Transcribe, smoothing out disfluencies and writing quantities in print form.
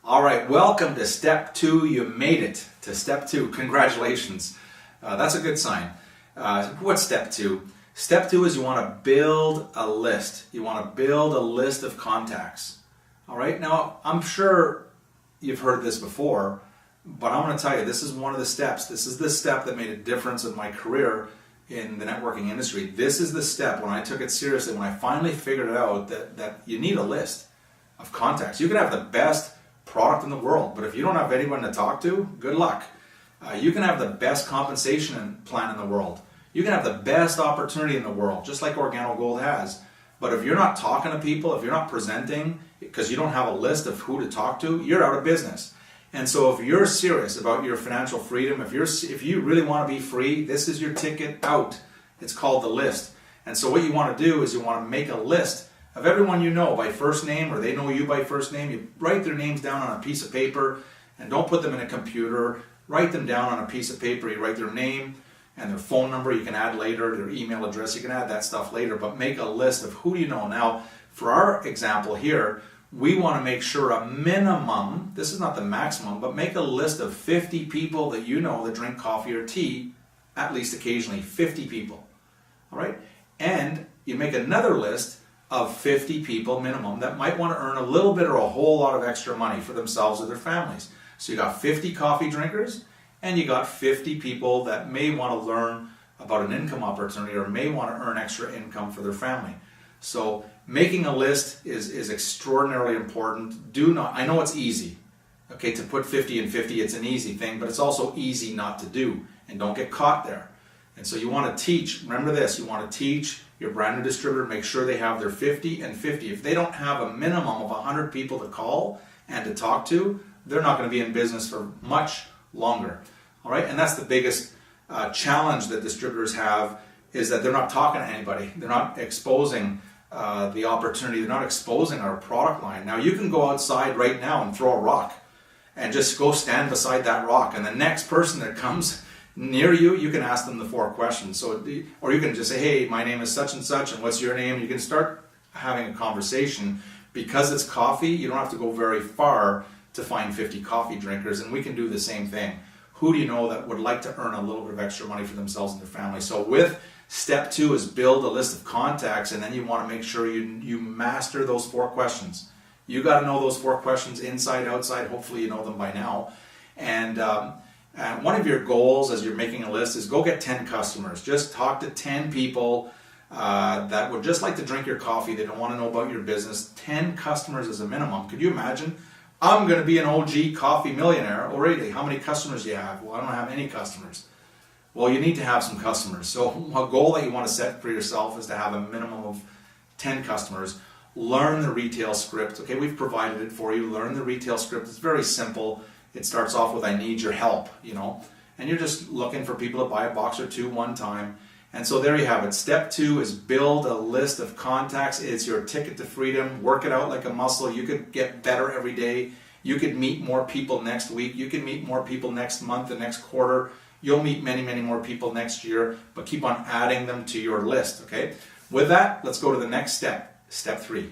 All right, welcome to step 2. You made it to step 2. Congratulations. That's a good sign. What's step 2? Step 2 is you want to build a list. You want to build a list of contacts. All right, now I'm sure you've heard this before, but I want to tell you, this is one of the steps. This is the step that made a difference in my career in the networking industry. This is the step when I took it seriously, when I finally figured out that you need a list of contacts. You can have the best product in the world, but if you don't have anyone to talk to, good luck. You can have the best compensation plan in the world. You can have the best opportunity in the world, just like OrGano Gold has. But if you're not talking to people, if you're not presenting, because you don't have a list of who to talk to, you're out of business. And so if you're serious about your financial freedom, if you really want to be free, this is your ticket out. It's called the list. And so what you want to do is you want to make a list of everyone you know by first name, or they know you by first name. You write their names down on a piece of paper, and don't put them in a computer. Write them down on a piece of paper. You write their name and their phone number. You can add later, their email address. You can add that stuff later, but make a list of who you know. Now, for our example here, we want to make sure a minimum, this is not the maximum, but make a list of 50 people that you know that drink coffee or tea, at least occasionally, 50 people. All right? And you make another list of 50 people minimum that might want to earn a little bit or a whole lot of extra money for themselves or their families. So you got 50 coffee drinkers, and you got 50 people that may want to learn about an income opportunity or may want to earn extra income for their family. So making a list is extraordinarily important. I know it's easy, okay, to put 50 and 50, it's an easy thing, but it's also easy not to do, and don't get caught there. And so you want to teach, remember this, you want to teach your brand new distributor, make sure they have their 50 and 50. If they don't have a minimum of 100 people to call and to talk to, they're not going to be in business for much longer. All right, and that's the biggest challenge that distributors have, is that they're not talking to anybody. They're not exposing the opportunity. They're not exposing our product line. Now, you can go outside right now and throw a rock and just go stand beside that rock, and the next person that comes near you, you can ask them the 4 questions. Or you can just say, hey, my name is such and such, and what's your name? You can start having a conversation. Because it's coffee, you don't have to go very far to find 50 coffee drinkers, and we can do the same thing. Who do you know that would like to earn a little bit of extra money for themselves and their family? So with step 2 is build a list of contacts, and then you want to make sure you master those 4 questions. You got to know those 4 questions inside, outside. Hopefully you know them by now. And one of your goals as you're making a list is go get 10 customers. Just talk to 10 people that would just like to drink your coffee. They don't want to know about your business. 10 customers is a minimum. Could you imagine? I'm going to be an OG coffee millionaire. Oh, really? How many customers do you have? Well, I don't have any customers. Well, you need to have some customers. So a goal that you want to set for yourself is to have a minimum of 10 customers. Learn the retail script. Okay, we've provided it for you. Learn the retail script. It's very simple. It starts off with, I need your help, and you're just looking for people to buy a box or 2 one time. And so there you have it. Step 2 is build a list of contacts. It's your ticket to freedom. Work it out like a muscle. You could get better every day. You could meet more people next week. You can meet more people next month, the next quarter. You'll meet many, many more people next year, but keep on adding them to your list, okay? With that, let's go to the next step, step 3.